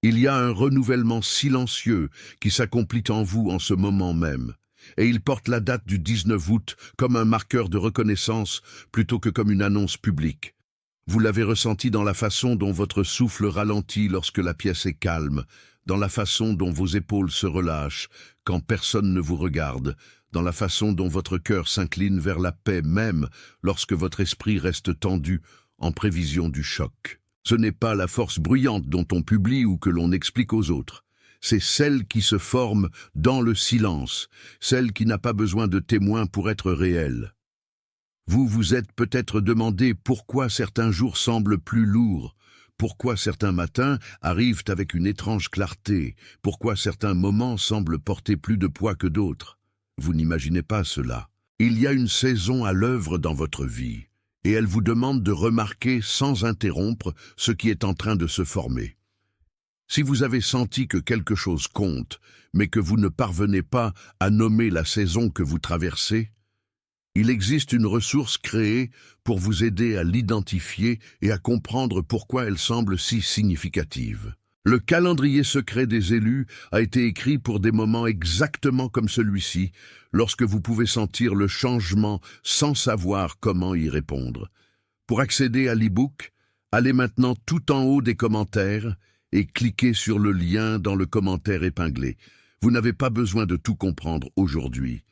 Il y a un renouvellement silencieux qui s'accomplit en vous en ce moment même. Et il porte la date du 19 août comme un marqueur de reconnaissance plutôt que comme une annonce publique. Vous l'avez ressenti dans la façon dont votre souffle ralentit lorsque la pièce est calme, dans la façon dont vos épaules se relâchent quand personne ne vous regarde, dans la façon dont votre cœur s'incline vers la paix même lorsque votre esprit reste tendu en prévision du choc. Ce n'est pas la force bruyante dont on publie ou que l'on explique aux autres. C'est celle qui se forme dans le silence, celle qui n'a pas besoin de témoins pour être réelle. Vous vous êtes peut-être demandé pourquoi certains jours semblent plus lourds, pourquoi certains matins arrivent avec une étrange clarté, pourquoi certains moments semblent porter plus de poids que d'autres. Vous n'imaginez pas cela. Il y a une saison à l'œuvre dans votre vie, et elle vous demande de remarquer sans interrompre ce qui est en train de se former. Si vous avez senti que quelque chose compte, mais que vous ne parvenez pas à nommer la saison que vous traversez, il existe une ressource créée pour vous aider à l'identifier et à comprendre pourquoi elle semble si significative. Le calendrier secret des élus a été écrit pour des moments exactement comme celui-ci, lorsque vous pouvez sentir le changement sans savoir comment y répondre. Pour accéder à l'e-book, allez maintenant tout en haut des commentaires et cliquez sur le lien dans le commentaire épinglé. Vous n'avez pas besoin de tout comprendre aujourd'hui.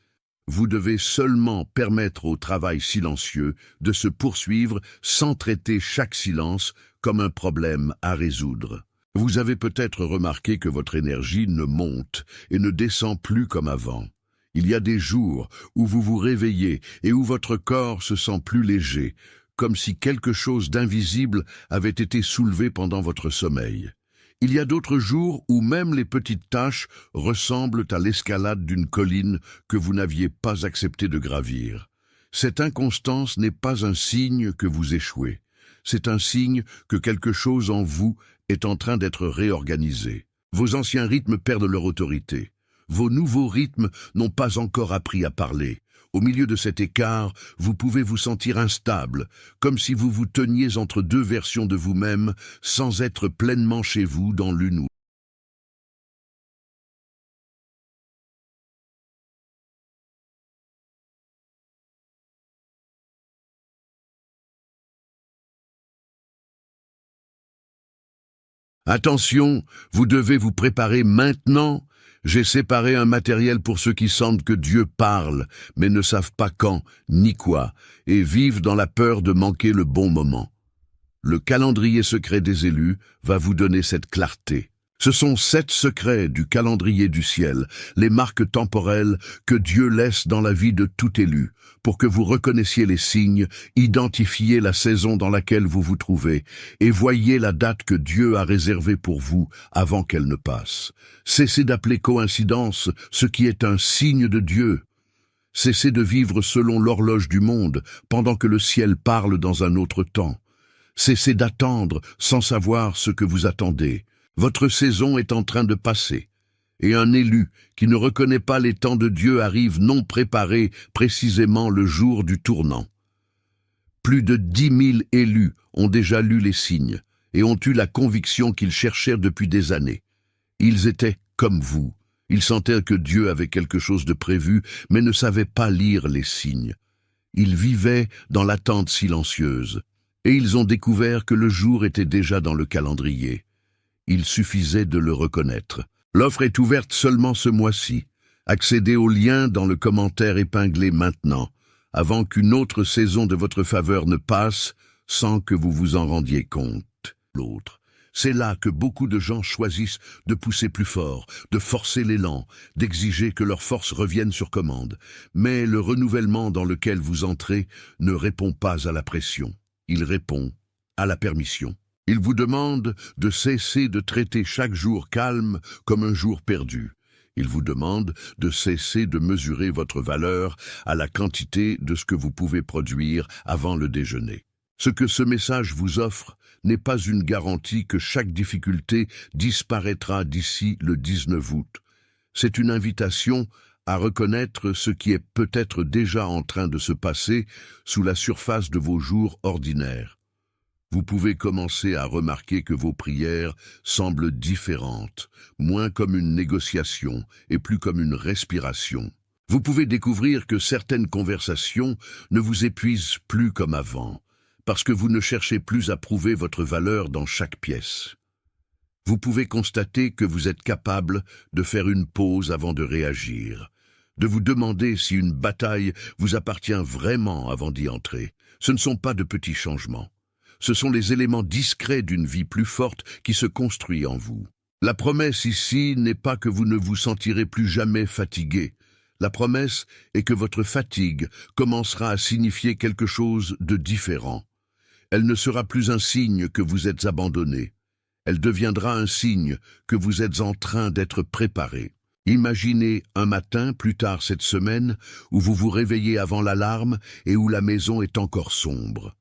Vous devez seulement permettre au travail silencieux de se poursuivre sans traiter chaque silence comme un problème à résoudre. Vous avez peut-être remarqué que votre énergie ne monte et ne descend plus comme avant. Il y a des jours où vous vous réveillez et où votre corps se sent plus léger, comme si quelque chose d'invisible avait été soulevé pendant votre sommeil. Il y a d'autres jours où même les petites tâches ressemblent à l'escalade d'une colline que vous n'aviez pas accepté de gravir. Cette inconstance n'est pas un signe que vous échouez. C'est un signe que quelque chose en vous est en train d'être réorganisé. Vos anciens rythmes perdent leur autorité. Vos nouveaux rythmes n'ont pas encore appris à parler. Au milieu de cet écart, vous pouvez vous sentir instable, comme si vous vous teniez entre deux versions de vous-même, sans être pleinement chez vous dans l'une ou Attention, vous devez vous préparer maintenant. J'ai séparé un matériel pour ceux qui sentent que Dieu parle, mais ne savent pas quand, ni quoi, et vivent dans la peur de manquer le bon moment. Le calendrier secret des élus va vous donner cette clarté. Ce sont 7 secrets du calendrier du ciel, les marques temporelles que Dieu laisse dans la vie de tout élu, pour que vous reconnaissiez les signes, identifiez la saison dans laquelle vous vous trouvez, et voyez la date que Dieu a réservée pour vous avant qu'elle ne passe. Cessez d'appeler coïncidence ce qui est un signe de Dieu. Cessez de vivre selon l'horloge du monde, pendant que le ciel parle dans un autre temps. Cessez d'attendre sans savoir ce que vous attendez. Votre saison est en train de passer, et un élu qui ne reconnaît pas les temps de Dieu arrive non préparé précisément le jour du tournant. Plus de 10 000 élus ont déjà lu les signes et ont eu la conviction qu'ils cherchèrent depuis des années. Ils étaient comme vous. Ils sentaient que Dieu avait quelque chose de prévu, mais ne savaient pas lire les signes. Ils vivaient dans l'attente silencieuse, et ils ont découvert que le jour était déjà dans le calendrier. Il suffisait de le reconnaître. L'offre est ouverte seulement ce mois-ci. Accédez au lien dans le commentaire épinglé maintenant, avant qu'une autre saison de votre faveur ne passe sans que vous vous en rendiez compte. L'autre. C'est là que beaucoup de gens choisissent de pousser plus fort, de forcer l'élan, d'exiger que leur force revienne sur commande. Mais le renouvellement dans lequel vous entrez ne répond pas à la pression. Il répond à la permission. Il vous demande de cesser de traiter chaque jour calme comme un jour perdu. Il vous demande de cesser de mesurer votre valeur à la quantité de ce que vous pouvez produire avant le déjeuner. Ce que ce message vous offre n'est pas une garantie que chaque difficulté disparaîtra d'ici le 19 août. C'est une invitation à reconnaître ce qui est peut-être déjà en train de se passer sous la surface de vos jours ordinaires. Vous pouvez commencer à remarquer que vos prières semblent différentes, moins comme une négociation et plus comme une respiration. Vous pouvez découvrir que certaines conversations ne vous épuisent plus comme avant, parce que vous ne cherchez plus à prouver votre valeur dans chaque pièce. Vous pouvez constater que vous êtes capable de faire une pause avant de réagir, de vous demander si une bataille vous appartient vraiment avant d'y entrer. Ce ne sont pas de petits changements. Ce sont les éléments discrets d'une vie plus forte qui se construit en vous. La promesse ici n'est pas que vous ne vous sentirez plus jamais fatigué. La promesse est que votre fatigue commencera à signifier quelque chose de différent. Elle ne sera plus un signe que vous êtes abandonné. Elle deviendra un signe que vous êtes en train d'être préparé. Imaginez un matin, plus tard cette semaine, où vous vous réveillez avant l'alarme et où la maison est encore sombre.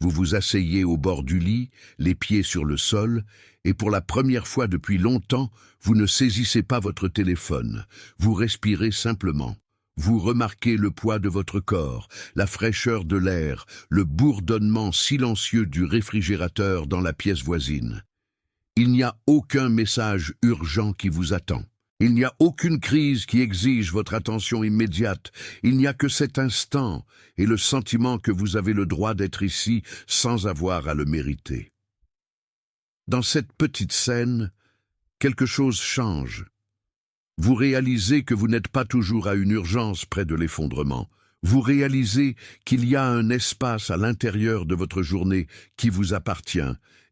Vous vous asseyez au bord du lit, les pieds sur le sol, et pour la première fois depuis longtemps, vous ne saisissez pas votre téléphone. Vous respirez simplement. Vous remarquez le poids de votre corps, la fraîcheur de l'air, le bourdonnement silencieux du réfrigérateur dans la pièce voisine. Il n'y a aucun message urgent qui vous attend. Il n'y a aucune crise qui exige votre attention immédiate. Il n'y a que cet instant et le sentiment que vous avez le droit d'être ici sans avoir à le mériter. Dans cette petite scène, quelque chose change. Vous réalisez que vous n'êtes pas toujours à une urgence près de l'effondrement. Vous réalisez qu'il y a un espace à l'intérieur de votre journée qui vous appartient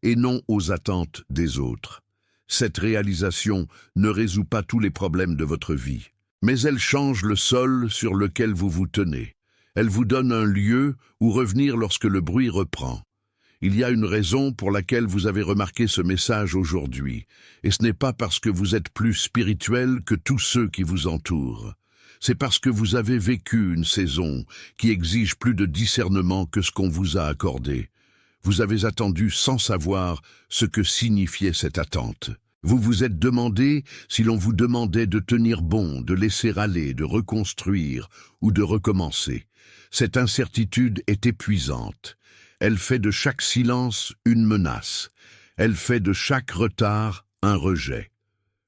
et non aux attentes des autres. Cette réalisation ne résout pas tous les problèmes de votre vie, mais elle change le sol sur lequel vous vous tenez. Elle vous donne un lieu où revenir lorsque le bruit reprend. Il y a une raison pour laquelle vous avez remarqué ce message aujourd'hui, et ce n'est pas parce que vous êtes plus spirituel que tous ceux qui vous entourent. C'est parce que vous avez vécu une saison qui exige plus de discernement que ce qu'on vous a accordé. Vous avez attendu sans savoir ce que signifiait cette attente. Vous vous êtes demandé si l'on vous demandait de tenir bon, de laisser aller, de reconstruire ou de recommencer. Cette incertitude est épuisante. Elle fait de chaque silence une menace. Elle fait de chaque retard un rejet.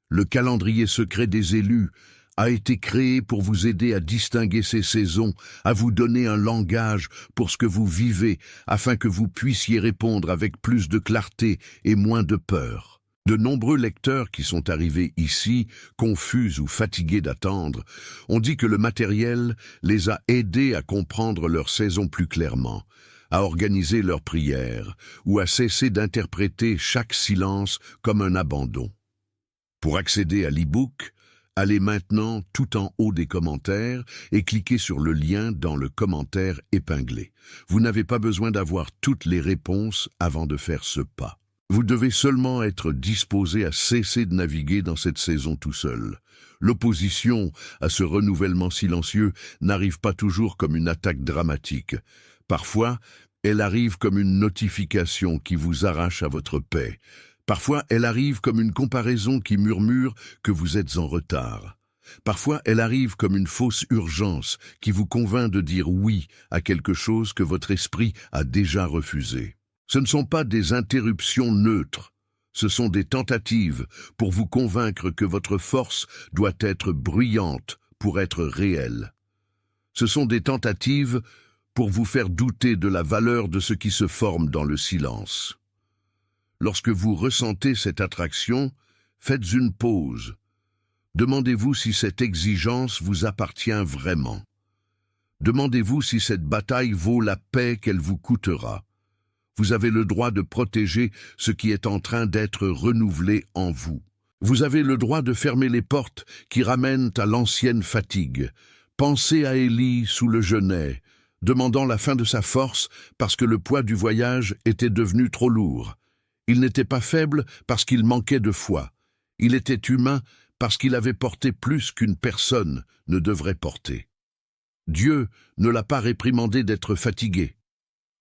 Le calendrier secret des élus a été créé pour vous aider à distinguer ces saisons, à vous donner un langage pour ce que vous vivez, afin que vous puissiez répondre avec plus de clarté et moins de peur. De nombreux lecteurs qui sont arrivés ici, confus ou fatigués d'attendre, ont dit que le matériel les a aidés à comprendre leur saison plus clairement, à organiser leurs prières ou à cesser d'interpréter chaque silence comme un abandon. Pour accéder à l'e-book, allez maintenant tout en haut des commentaires et cliquez sur le lien dans le commentaire épinglé. Vous n'avez pas besoin d'avoir toutes les réponses avant de faire ce pas. Vous devez seulement être disposé à cesser de naviguer dans cette saison tout seul. L'opposition à ce renouvellement silencieux n'arrive pas toujours comme une attaque dramatique. Parfois, elle arrive comme une notification qui vous arrache à votre paix. Parfois, elle arrive comme une comparaison qui murmure que vous êtes en retard. Parfois, elle arrive comme une fausse urgence qui vous convainc de dire oui à quelque chose que votre esprit a déjà refusé. Ce ne sont pas des interruptions neutres, ce sont des tentatives pour vous convaincre que votre force doit être bruyante pour être réelle. Ce sont des tentatives pour vous faire douter de la valeur de ce qui se forme dans le silence. Lorsque vous ressentez cette attraction, faites une pause. Demandez-vous si cette exigence vous appartient vraiment. Demandez-vous si cette bataille vaut la paix qu'elle vous coûtera. Vous avez le droit de protéger ce qui est en train d'être renouvelé en vous. Vous avez le droit de fermer les portes qui ramènent à l'ancienne fatigue. Pensez à Élie sous le genêt, demandant la fin de sa force parce que le poids du voyage était devenu trop lourd. Il n'était pas faible parce qu'il manquait de foi. Il était humain parce qu'il avait porté plus qu'une personne ne devrait porter. Dieu ne l'a pas réprimandé d'être fatigué.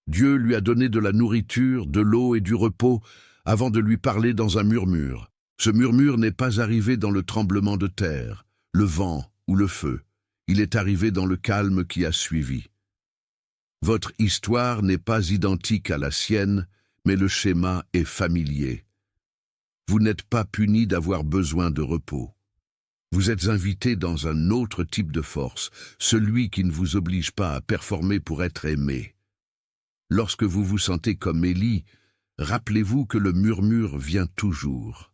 Dieu lui a donné de la nourriture, de l'eau et du repos avant de lui parler dans un murmure. Ce murmure n'est pas arrivé dans le tremblement de terre, le vent ou le feu. Il est arrivé dans le calme qui a suivi. Votre histoire n'est pas identique à la sienne, mais le schéma est familier. Vous n'êtes pas puni d'avoir besoin de repos. Vous êtes invité dans un autre type de force, celui qui ne vous oblige pas à performer pour être aimé. Lorsque vous vous sentez comme Élie, rappelez-vous que le murmure vient toujours.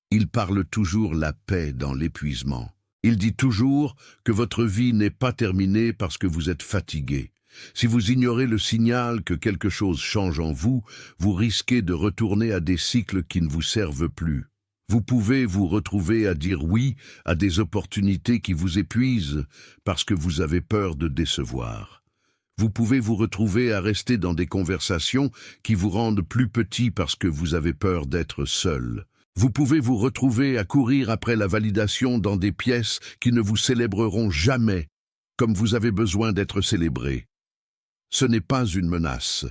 Il parle toujours la paix dans l'épuisement. Il dit toujours que votre vie n'est pas terminée parce que vous êtes fatigué. Si vous ignorez le signal que quelque chose change en vous, vous risquez de retourner à des cycles qui ne vous servent plus. Vous pouvez vous retrouver à dire oui à des opportunités qui vous épuisent parce que vous avez peur de décevoir. Vous pouvez vous retrouver à rester dans des conversations qui vous rendent plus petit parce que vous avez peur d'être seul. Vous pouvez vous retrouver à courir après la validation dans des pièces qui ne vous célébreront jamais, comme vous avez besoin d'être célébré. Ce n'est pas une menace.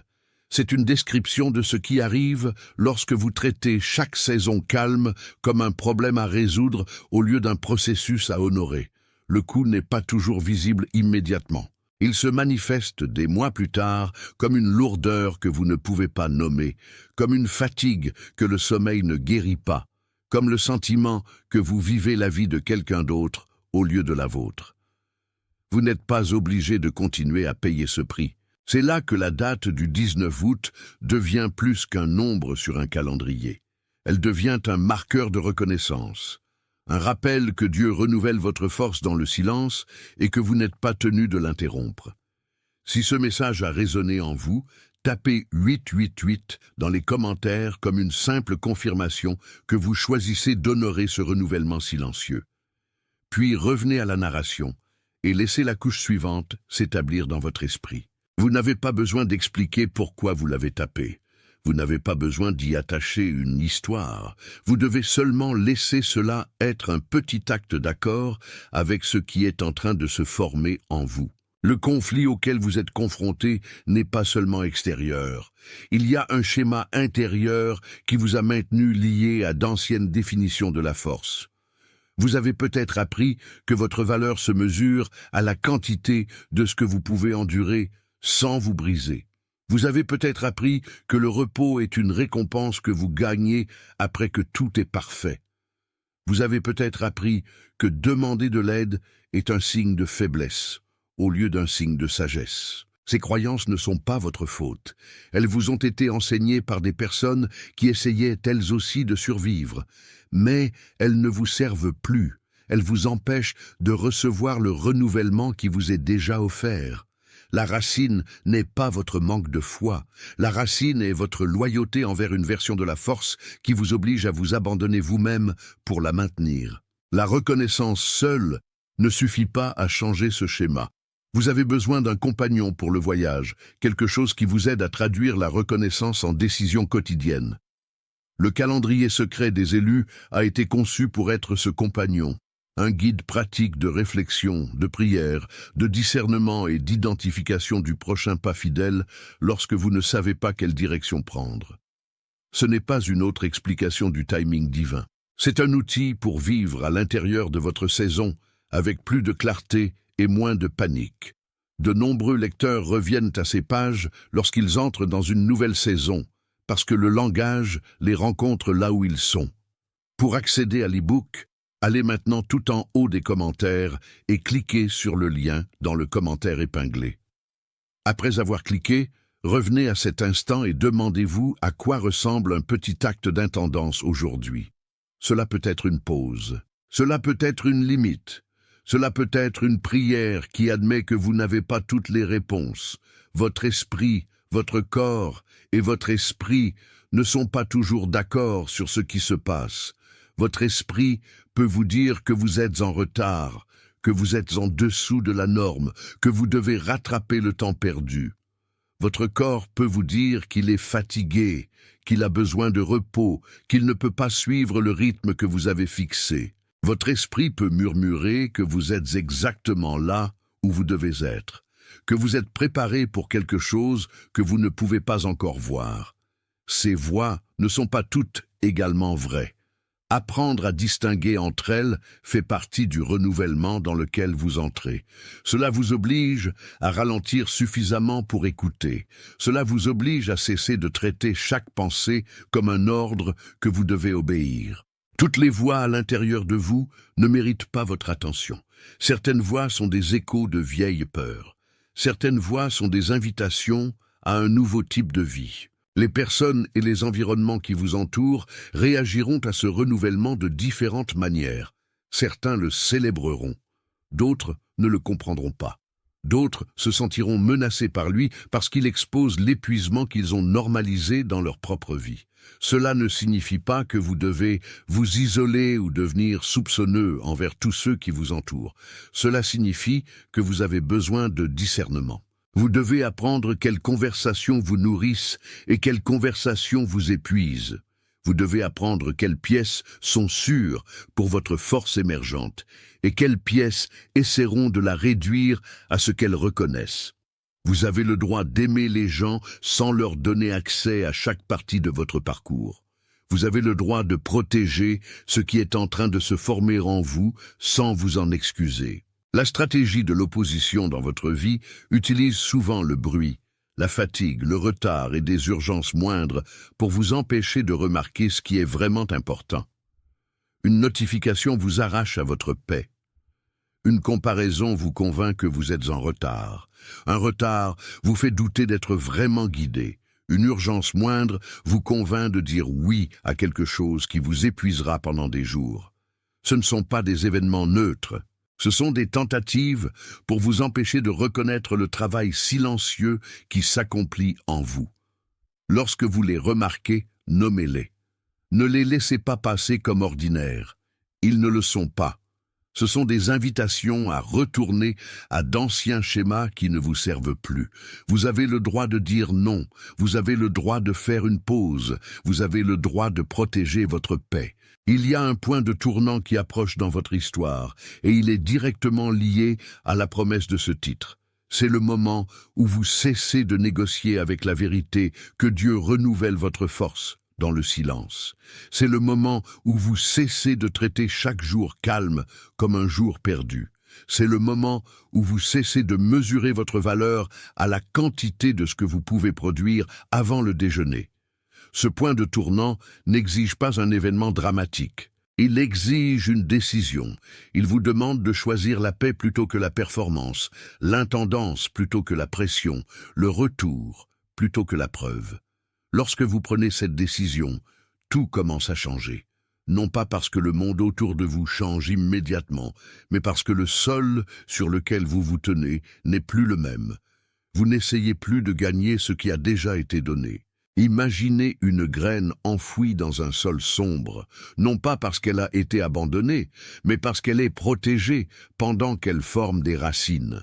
C'est une description de ce qui arrive lorsque vous traitez chaque saison calme comme un problème à résoudre au lieu d'un processus à honorer. Le coup n'est pas toujours visible immédiatement. Il se manifeste des mois plus tard comme une lourdeur que vous ne pouvez pas nommer, comme une fatigue que le sommeil ne guérit pas, comme le sentiment que vous vivez la vie de quelqu'un d'autre au lieu de la vôtre. Vous n'êtes pas obligé de continuer à payer ce prix. C'est là que la date du 19 août devient plus qu'un nombre sur un calendrier. Elle devient un marqueur de reconnaissance. Un rappel que Dieu renouvelle votre force dans le silence et que vous n'êtes pas tenu de l'interrompre. Si ce message a résonné en vous, tapez 888 dans les commentaires comme une simple confirmation que vous choisissez d'honorer ce renouvellement silencieux. Puis revenez à la narration et laissez la couche suivante s'établir dans votre esprit. Vous n'avez pas besoin d'expliquer pourquoi vous l'avez tapé. Vous n'avez pas besoin d'y attacher une histoire. Vous devez seulement laisser cela être un petit acte d'accord avec ce qui est en train de se former en vous. Le conflit auquel vous êtes confronté n'est pas seulement extérieur. Il y a un schéma intérieur qui vous a maintenu lié à d'anciennes définitions de la force. Vous avez peut-être appris que votre valeur se mesure à la quantité de ce que vous pouvez endurer sans vous briser. Vous avez peut-être appris que le repos est une récompense que vous gagnez après que tout est parfait. Vous avez peut-être appris que demander de l'aide est un signe de faiblesse, au lieu d'un signe de sagesse. Ces croyances ne sont pas votre faute. Elles vous ont été enseignées par des personnes qui essayaient elles aussi de survivre. Mais elles ne vous servent plus. Elles vous empêchent de recevoir le renouvellement qui vous est déjà offert. La racine n'est pas votre manque de foi. La racine est votre loyauté envers une version de la force qui vous oblige à vous abandonner vous-même pour la maintenir. La reconnaissance seule ne suffit pas à changer ce schéma. Vous avez besoin d'un compagnon pour le voyage, quelque chose qui vous aide à traduire la reconnaissance en décisions quotidiennes. Le calendrier secret des élus a été conçu pour être ce compagnon. Un guide pratique de réflexion, de prière, de discernement et d'identification du prochain pas fidèle lorsque vous ne savez pas quelle direction prendre. Ce n'est pas une autre explication du timing divin. C'est un outil pour vivre à l'intérieur de votre saison avec plus de clarté et moins de panique. De nombreux lecteurs reviennent à ces pages lorsqu'ils entrent dans une nouvelle saison, parce que le langage les rencontre là où ils sont. Pour accéder à l'e-book, allez maintenant tout en haut des commentaires et cliquez sur le lien dans le commentaire épinglé. Après avoir cliqué, revenez à cet instant et demandez-vous à quoi ressemble un petit acte d'intendance aujourd'hui. Cela peut être une pause. Cela peut être une limite. Cela peut être une prière qui admet que vous n'avez pas toutes les réponses. Votre esprit, votre corps et votre esprit ne sont pas toujours d'accord sur ce qui se passe. Votre esprit peut vous dire que vous êtes en retard, que vous êtes en dessous de la norme, que vous devez rattraper le temps perdu. Votre corps peut vous dire qu'il est fatigué, qu'il a besoin de repos, qu'il ne peut pas suivre le rythme que vous avez fixé. Votre esprit peut murmurer que vous êtes exactement là où vous devez être, que vous êtes préparé pour quelque chose que vous ne pouvez pas encore voir. Ces voix ne sont pas toutes également vraies. Apprendre à distinguer entre elles fait partie du renouvellement dans lequel vous entrez. Cela vous oblige à ralentir suffisamment pour écouter. Cela vous oblige à cesser de traiter chaque pensée comme un ordre que vous devez obéir. Toutes les voix à l'intérieur de vous ne méritent pas votre attention. Certaines voix sont des échos de vieilles peurs. Certaines voix sont des invitations à un nouveau type de vie. Les personnes et les environnements qui vous entourent réagiront à ce renouvellement de différentes manières. Certains le célébreront, d'autres ne le comprendront pas. D'autres se sentiront menacés par lui parce qu'il expose l'épuisement qu'ils ont normalisé dans leur propre vie. Cela ne signifie pas que vous devez vous isoler ou devenir soupçonneux envers tous ceux qui vous entourent. Cela signifie que vous avez besoin de discernement. Vous devez apprendre quelles conversations vous nourrissent et quelles conversations vous épuisent. Vous devez apprendre quelles pièces sont sûres pour votre force émergente et quelles pièces essaieront de la réduire à ce qu'elles reconnaissent. Vous avez le droit d'aimer les gens sans leur donner accès à chaque partie de votre parcours. Vous avez le droit de protéger ce qui est en train de se former en vous sans vous en excuser. La stratégie de l'opposition dans votre vie utilise souvent le bruit, la fatigue, le retard et des urgences moindres pour vous empêcher de remarquer ce qui est vraiment important. Une notification vous arrache à votre paix. Une comparaison vous convainc que vous êtes en retard. Un retard vous fait douter d'être vraiment guidé. Une urgence moindre vous convainc de dire oui à quelque chose qui vous épuisera pendant des jours. Ce ne sont pas des événements neutres. Ce sont des tentatives pour vous empêcher de reconnaître le travail silencieux qui s'accomplit en vous. Lorsque vous les remarquez, nommez-les. Ne les laissez pas passer comme ordinaires. Ils ne le sont pas. Ce sont des invitations à retourner à d'anciens schémas qui ne vous servent plus. Vous avez le droit de dire non. Vous avez le droit de faire une pause. Vous avez le droit de protéger votre paix. Il y a un point de tournant qui approche dans votre histoire, et il est directement lié à la promesse de ce titre. C'est le moment où vous cessez de négocier avec la vérité que Dieu renouvelle votre force dans le silence. C'est le moment où vous cessez de traiter chaque jour calme comme un jour perdu. C'est le moment où vous cessez de mesurer votre valeur à la quantité de ce que vous pouvez produire avant le déjeuner. Ce point de tournant n'exige pas un événement dramatique. Il exige une décision. Il vous demande de choisir la paix plutôt que la performance, l'intendance plutôt que la pression, le retour plutôt que la preuve. Lorsque vous prenez cette décision, tout commence à changer. Non pas parce que le monde autour de vous change immédiatement, mais parce que le sol sur lequel vous vous tenez n'est plus le même. Vous n'essayez plus de gagner ce qui a déjà été donné. Imaginez une graine enfouie dans un sol sombre, non pas parce qu'elle a été abandonnée, mais parce qu'elle est protégée pendant qu'elle forme des racines.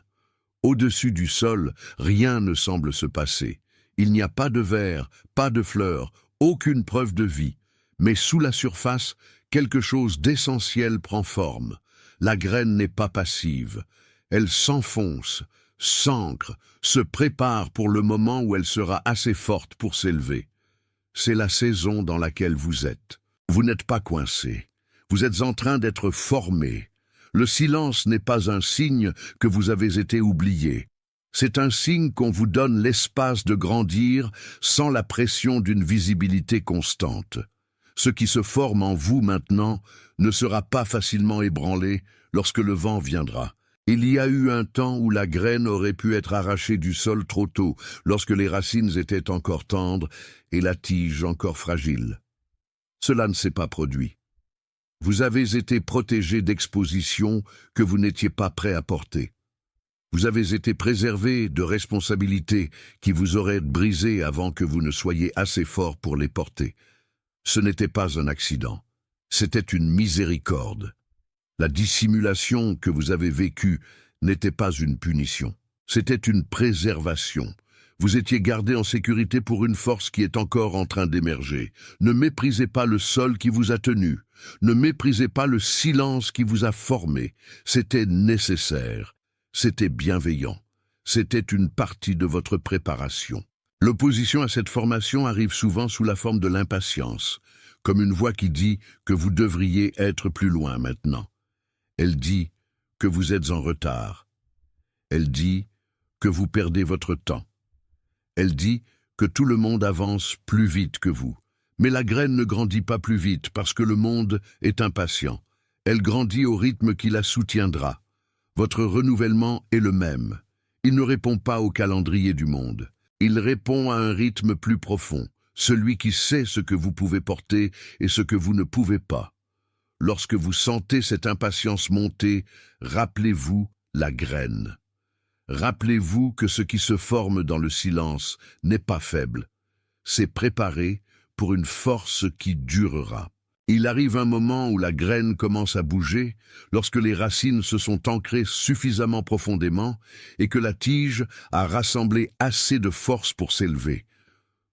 Au-dessus du sol, rien ne semble se passer. Il n'y a pas de vers, pas de fleurs, aucune preuve de vie. Mais sous la surface, quelque chose d'essentiel prend forme. La graine n'est pas passive. Elle s'enfonce, s'ancre, se prépare pour le moment où elle sera assez forte pour s'élever. C'est la saison dans laquelle vous êtes. Vous n'êtes pas coincé. Vous êtes en train d'être formé. Le silence n'est pas un signe que vous avez été oublié. C'est un signe qu'on vous donne l'espace de grandir sans la pression d'une visibilité constante. Ce qui se forme en vous maintenant ne sera pas facilement ébranlé lorsque le vent viendra. Il y a eu un temps où la graine aurait pu être arrachée du sol trop tôt, lorsque les racines étaient encore tendres et la tige encore fragile. Cela ne s'est pas produit. Vous avez été protégé d'expositions que vous n'étiez pas prêt à porter. Vous avez été préservé de responsabilités qui vous auraient brisé avant que vous ne soyez assez fort pour les porter. Ce n'était pas un accident, c'était une miséricorde. La dissimulation que vous avez vécue n'était pas une punition, c'était une préservation. Vous étiez gardé en sécurité pour une force qui est encore en train d'émerger. Ne méprisez pas le sol qui vous a tenu. Ne méprisez pas le silence qui vous a formé. C'était nécessaire. C'était bienveillant. C'était une partie de votre préparation. L'opposition à cette formation arrive souvent sous la forme de l'impatience. comme une voix qui dit que vous devriez être plus loin maintenant. Elle dit que vous êtes en retard. Elle dit que vous perdez votre temps. Elle dit que tout le monde avance plus vite que vous. Mais la graine ne grandit pas plus vite parce que le monde est impatient. Elle grandit au rythme qui la soutiendra. Votre renouvellement est le même. Il ne répond pas au calendrier du monde. Il répond à un rythme plus profond, celui qui sait ce que vous pouvez porter et ce que vous ne pouvez pas. Lorsque vous sentez cette impatience monter, rappelez-vous la graine. Rappelez-vous que ce qui se forme dans le silence n'est pas faible. C'est préparé pour une force qui durera. Il arrive un moment où la graine commence à bouger, lorsque les racines se sont ancrées suffisamment profondément et que la tige a rassemblé assez de force pour s'élever.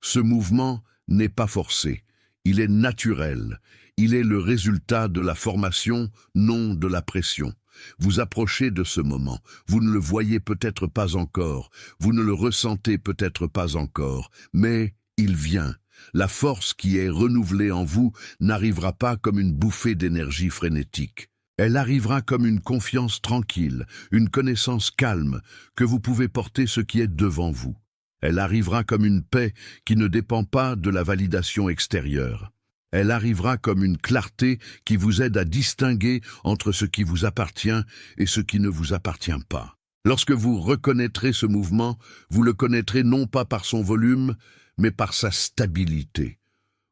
Ce mouvement n'est pas forcé, il est naturel, il est le résultat de la formation, non de la pression. Vous approchez de ce moment, vous ne le voyez peut-être pas encore, vous ne le ressentez peut-être pas encore, mais il vient. La force qui est renouvelée en vous n'arrivera pas comme une bouffée d'énergie frénétique. Elle arrivera comme une confiance tranquille, une connaissance calme, que vous pouvez porter ce qui est devant vous. Elle arrivera comme une paix qui ne dépend pas de la validation extérieure. Elle arrivera comme une clarté qui vous aide à distinguer entre ce qui vous appartient et ce qui ne vous appartient pas. Lorsque vous reconnaîtrez ce mouvement, vous le connaîtrez non pas par son volume, mais par sa stabilité.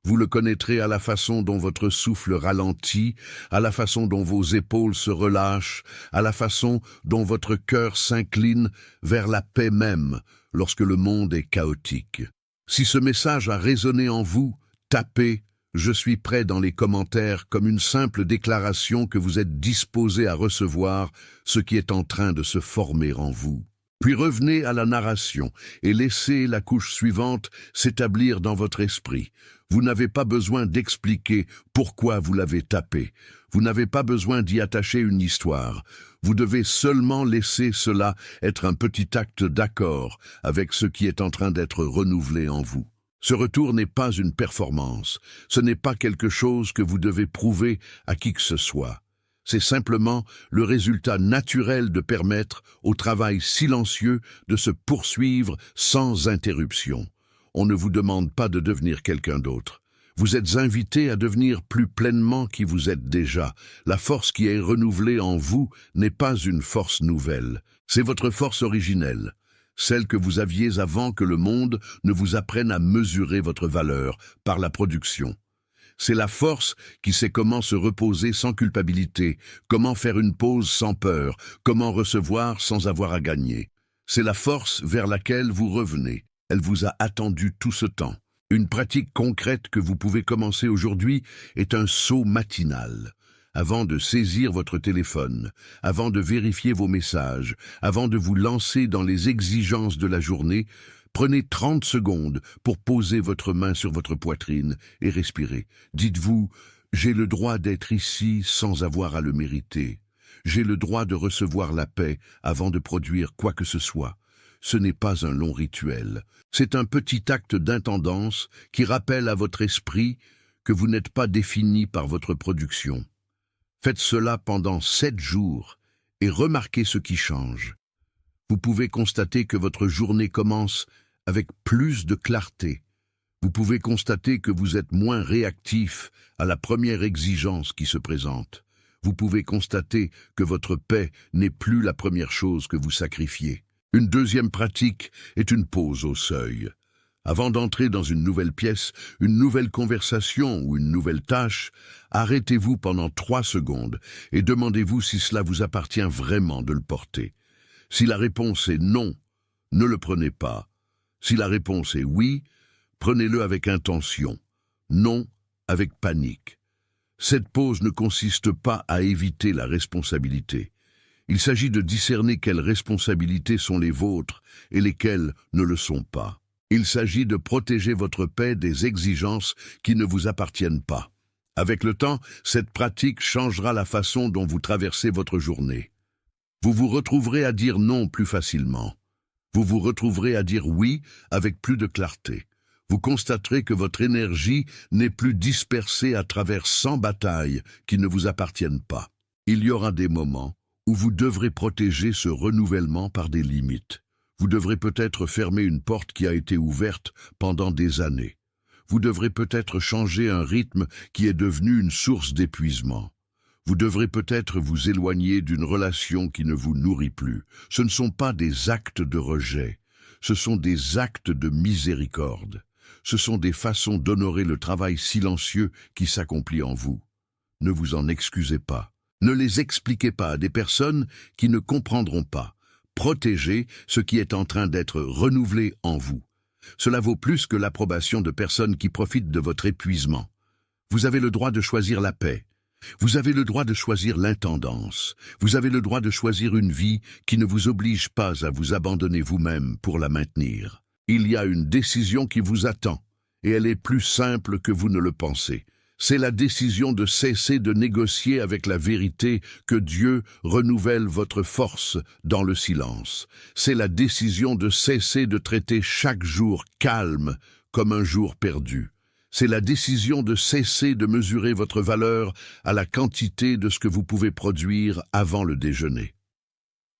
Vous le connaîtrez à la façon dont votre souffle ralentit, à la façon dont vos épaules se relâchent, à la façon dont votre cœur s'incline vers la paix même lorsque le monde est chaotique. Si ce message a résonné en vous, tapez « Je suis prêt » dans les commentaires comme une simple déclaration que vous êtes disposé à recevoir ce qui est en train de se former en vous. Puis revenez à la narration et laissez la couche suivante s'établir dans votre esprit. Vous n'avez pas besoin d'expliquer pourquoi vous l'avez tapé. Vous n'avez pas besoin d'y attacher une histoire. Vous devez seulement laisser cela être un petit acte d'accord avec ce qui est en train d'être renouvelé en vous. Ce retour n'est pas une performance. Ce n'est pas quelque chose que vous devez prouver à qui que ce soit. C'est simplement le résultat naturel de permettre au travail silencieux de se poursuivre sans interruption. On ne vous demande pas de devenir quelqu'un d'autre. Vous êtes invité à devenir plus pleinement qui vous êtes déjà. La force qui est renouvelée en vous n'est pas une force nouvelle. C'est votre force originelle, celle que vous aviez avant que le monde ne vous apprenne à mesurer votre valeur par la production. C'est la force qui sait comment se reposer sans culpabilité, comment faire une pause sans peur, comment recevoir sans avoir à gagner. C'est la force vers laquelle vous revenez. Elle vous a attendu tout ce temps. Une pratique concrète que vous pouvez commencer aujourd'hui est un saut matinal. Avant de saisir votre téléphone, avant de vérifier vos messages, avant de vous lancer dans les exigences de la journée, prenez 30 secondes pour poser votre main sur votre poitrine et respirer. Dites-vous, j'ai le droit d'être ici sans avoir à le mériter. J'ai le droit de recevoir la paix avant de produire quoi que ce soit. Ce n'est pas un long rituel. C'est un petit acte d'intendance qui rappelle à votre esprit que vous n'êtes pas défini par votre production. Faites cela pendant 7 jours et remarquez ce qui change. Vous pouvez constater que votre journée commence avec plus de clarté. Vous pouvez constater que vous êtes moins réactif à la première exigence qui se présente. Vous pouvez constater que votre paix n'est plus la première chose que vous sacrifiez. Une deuxième pratique est une pause au seuil. Avant d'entrer dans une nouvelle pièce, une nouvelle conversation ou une nouvelle tâche, arrêtez-vous pendant 3 secondes et demandez-vous si cela vous appartient vraiment de le porter. Si la réponse est non, ne le prenez pas. Si la réponse est oui, prenez-le avec intention, non avec panique. Cette pause ne consiste pas à éviter la responsabilité. Il s'agit de discerner quelles responsabilités sont les vôtres et lesquelles ne le sont pas. Il s'agit de protéger votre paix des exigences qui ne vous appartiennent pas. Avec le temps, cette pratique changera la façon dont vous traversez votre journée. Vous vous retrouverez à dire non plus facilement. Vous vous retrouverez à dire oui avec plus de clarté. Vous constaterez que votre énergie n'est plus dispersée à travers 100 batailles qui ne vous appartiennent pas. Il y aura des moments où vous devrez protéger ce renouvellement par des limites. Vous devrez peut-être fermer une porte qui a été ouverte pendant des années. Vous devrez peut-être changer un rythme qui est devenu une source d'épuisement. Vous devrez peut-être vous éloigner d'une relation qui ne vous nourrit plus. Ce ne sont pas des actes de rejet, ce sont des actes de miséricorde. Ce sont des façons d'honorer le travail silencieux qui s'accomplit en vous. Ne vous en excusez pas. Ne les expliquez pas à des personnes qui ne comprendront pas. Protégez ce qui est en train d'être renouvelé en vous. Cela vaut plus que l'approbation de personnes qui profitent de votre épuisement. Vous avez le droit de choisir la paix. Vous avez le droit de choisir l'intendance. Vous avez le droit de choisir une vie qui ne vous oblige pas à vous abandonner vous-même pour la maintenir. Il y a une décision qui vous attend, et elle est plus simple que vous ne le pensez. C'est la décision de cesser de négocier avec la vérité que Dieu renouvelle votre force dans le silence. C'est la décision de cesser de traiter chaque jour calme comme un jour perdu. C'est la décision de cesser de mesurer votre valeur à la quantité de ce que vous pouvez produire avant le déjeuner.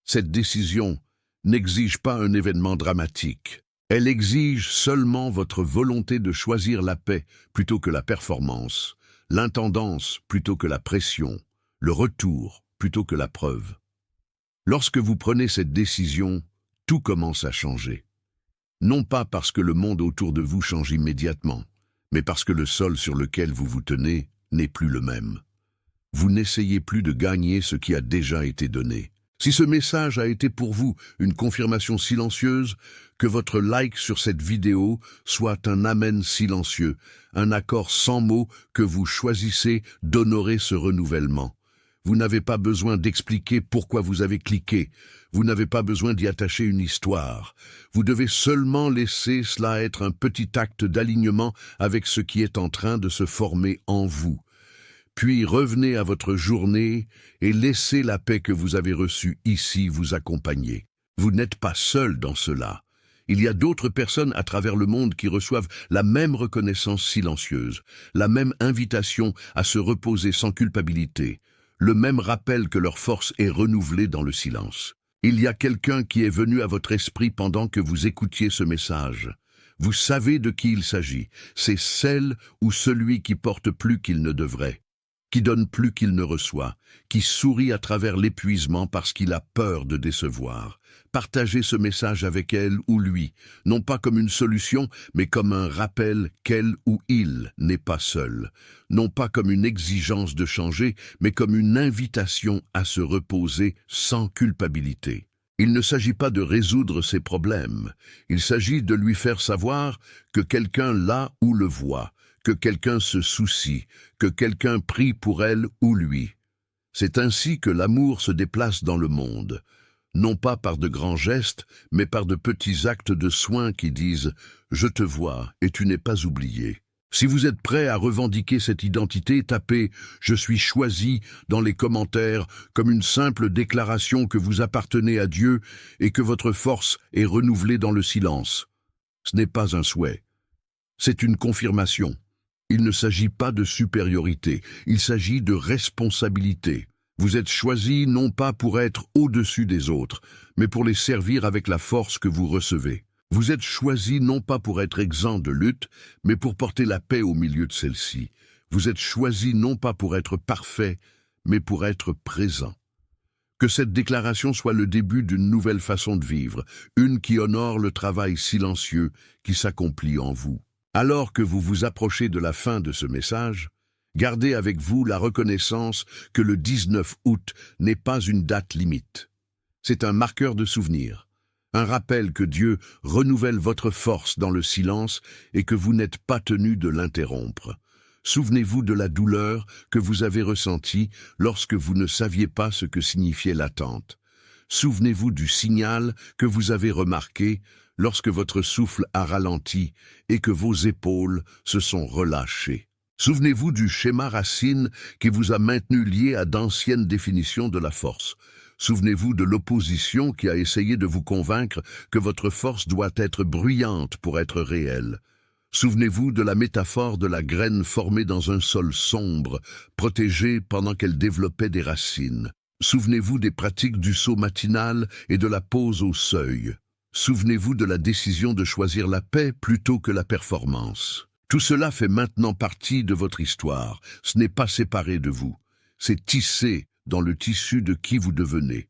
Cette décision n'exige pas un événement dramatique. Elle exige seulement votre volonté de choisir la paix plutôt que la performance, l'intendance plutôt que la pression, le retour plutôt que la preuve. Lorsque vous prenez cette décision, tout commence à changer. Non pas parce que le monde autour de vous change immédiatement, mais parce que le sol sur lequel vous vous tenez n'est plus le même. Vous n'essayez plus de gagner ce qui a déjà été donné. Si ce message a été pour vous une confirmation silencieuse, que votre like sur cette vidéo soit un amen silencieux, un accord sans mots que vous choisissez d'honorer ce renouvellement. Vous n'avez pas besoin d'expliquer pourquoi vous avez cliqué. Vous n'avez pas besoin d'y attacher une histoire. Vous devez seulement laisser cela être un petit acte d'alignement avec ce qui est en train de se former en vous. Puis revenez à votre journée et laissez la paix que vous avez reçue ici vous accompagner. Vous n'êtes pas seul dans cela. Il y a d'autres personnes à travers le monde qui reçoivent la même reconnaissance silencieuse, la même invitation à se reposer sans culpabilité, le même rappel que leur force est renouvelée dans le silence. Il y a quelqu'un qui est venu à votre esprit pendant que vous écoutiez ce message. Vous savez de qui il s'agit. C'est celle ou celui qui porte plus qu'il ne devrait, qui donne plus qu'il ne reçoit, qui sourit à travers l'épuisement parce qu'il a peur de décevoir. Partagez ce message avec elle ou lui, non pas comme une solution, mais comme un rappel qu'elle ou il n'est pas seul, non pas comme une exigence de changer, mais comme une invitation à se reposer sans culpabilité. Il ne s'agit pas de résoudre ses problèmes, il s'agit de lui faire savoir que quelqu'un l'a ou le voit, que quelqu'un se soucie, que quelqu'un prie pour elle ou lui. C'est ainsi que l'amour se déplace dans le monde, non pas par de grands gestes, mais par de petits actes de soin qui disent « Je te vois et tu n'es pas oublié ». Si vous êtes prêt à revendiquer cette identité, tapez « Je suis choisi » dans les commentaires comme une simple déclaration que vous appartenez à Dieu et que votre force est renouvelée dans le silence. Ce n'est pas un souhait, c'est une confirmation. Il ne s'agit pas de supériorité, il s'agit de responsabilité. Vous êtes choisi non pas pour être au-dessus des autres, mais pour les servir avec la force que vous recevez. Vous êtes choisi non pas pour être exempt de lutte, mais pour porter la paix au milieu de celle-ci. Vous êtes choisi non pas pour être parfait, mais pour être présent. Que cette déclaration soit le début d'une nouvelle façon de vivre, une qui honore le travail silencieux qui s'accomplit en vous. Alors que vous vous approchez de la fin de ce message, gardez avec vous la reconnaissance que le 19 août n'est pas une date limite. C'est un marqueur de souvenir, un rappel que Dieu renouvelle votre force dans le silence et que vous n'êtes pas tenu de l'interrompre. Souvenez-vous de la douleur que vous avez ressentie lorsque vous ne saviez pas ce que signifiait l'attente. Souvenez-vous du signal que vous avez remarqué lorsque votre souffle a ralenti et que vos épaules se sont relâchées. Souvenez-vous du schéma racine qui vous a maintenu lié à d'anciennes définitions de la force. Souvenez-vous de l'opposition qui a essayé de vous convaincre que votre force doit être bruyante pour être réelle. Souvenez-vous de la métaphore de la graine formée dans un sol sombre, protégée pendant qu'elle développait des racines. Souvenez-vous des pratiques du saut matinal et de la pause au seuil. Souvenez-vous de la décision de choisir la paix plutôt que la performance. Tout cela fait maintenant partie de votre histoire. Ce n'est pas séparé de vous. C'est tissé dans le tissu de qui vous devenez.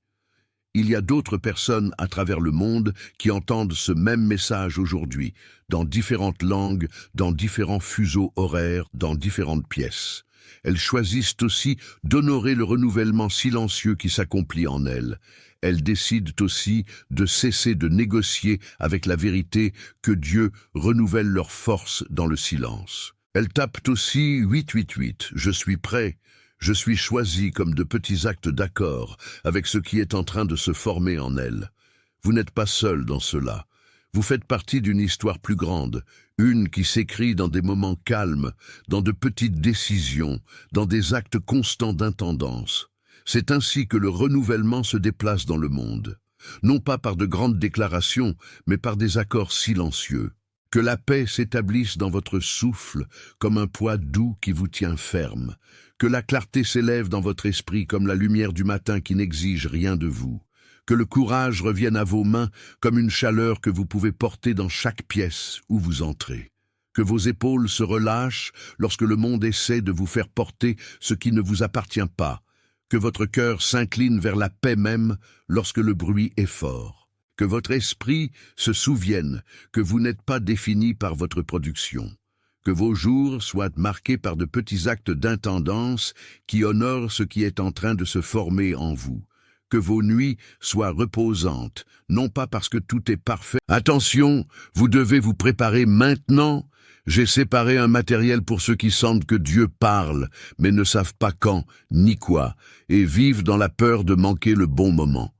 Il y a d'autres personnes à travers le monde qui entendent ce même message aujourd'hui, dans différentes langues, dans différents fuseaux horaires, dans différentes pièces. Elles choisissent aussi d'honorer le renouvellement silencieux qui s'accomplit en elles. Elles décident aussi de cesser de négocier avec la vérité que Dieu renouvelle leur force dans le silence. Elles tapent aussi 888, je suis prêt. Je suis choisi comme de petits actes d'accord avec ce qui est en train de se former en elles. Vous n'êtes pas seul dans cela. Vous faites partie d'une histoire plus grande, une qui s'écrit dans des moments calmes, dans de petites décisions, dans des actes constants d'intendance. C'est ainsi que le renouvellement se déplace dans le monde, non pas par de grandes déclarations, mais par des accords silencieux. Que la paix s'établisse dans votre souffle comme un poids doux qui vous tient ferme. Que la clarté s'élève dans votre esprit comme la lumière du matin qui n'exige rien de vous. Que le courage revienne à vos mains comme une chaleur que vous pouvez porter dans chaque pièce où vous entrez. Que vos épaules se relâchent lorsque le monde essaie de vous faire porter ce qui ne vous appartient pas. Que votre cœur s'incline vers la paix même lorsque le bruit est fort. Que votre esprit se souvienne que vous n'êtes pas défini par votre production. Que vos jours soient marqués par de petits actes d'intendance qui honorent ce qui est en train de se former en vous. Que vos nuits soient reposantes, non pas parce que tout est parfait. Attention, vous devez vous préparer maintenant. J'ai séparé un matériel pour ceux qui sentent que Dieu parle, mais ne savent pas quand ni quoi, et vivent dans la peur de manquer le bon moment.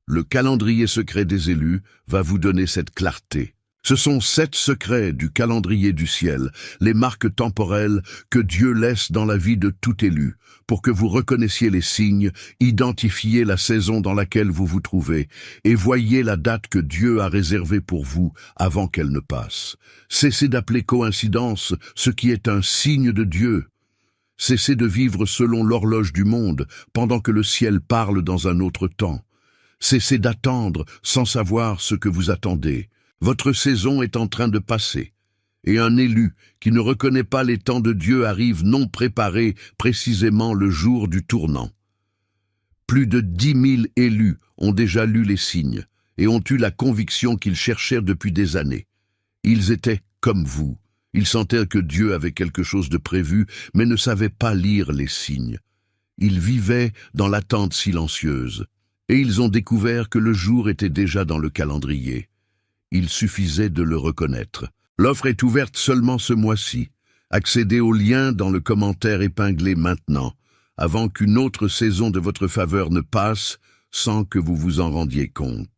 Le calendrier secret des élus va vous donner cette clarté. Ce sont 7 secrets du calendrier du ciel, les marques temporelles que Dieu laisse dans la vie de tout élu, pour que vous reconnaissiez les signes, identifiez la saison dans laquelle vous vous trouvez, et voyez la date que Dieu a réservée pour vous avant qu'elle ne passe. Cessez d'appeler coïncidence ce qui est un signe de Dieu. Cessez de vivre selon l'horloge du monde, pendant que le ciel parle dans un autre temps. Cessez d'attendre sans savoir ce que vous attendez. Votre saison est en train de passer, et un élu qui ne reconnaît pas les temps de Dieu arrive non préparé précisément le jour du tournant. Plus de 10 000 élus ont déjà lu les signes et ont eu la conviction qu'ils cherchèrent depuis des années. Ils étaient comme vous. Ils sentaient que Dieu avait quelque chose de prévu, mais ne savaient pas lire les signes. Ils vivaient dans l'attente silencieuse, et ils ont découvert que le jour était déjà dans le calendrier. Il suffisait de le reconnaître. L'offre est ouverte seulement ce mois-ci. Accédez au lien dans le commentaire épinglé maintenant, avant qu'une autre saison de votre faveur ne passe sans que vous vous en rendiez compte.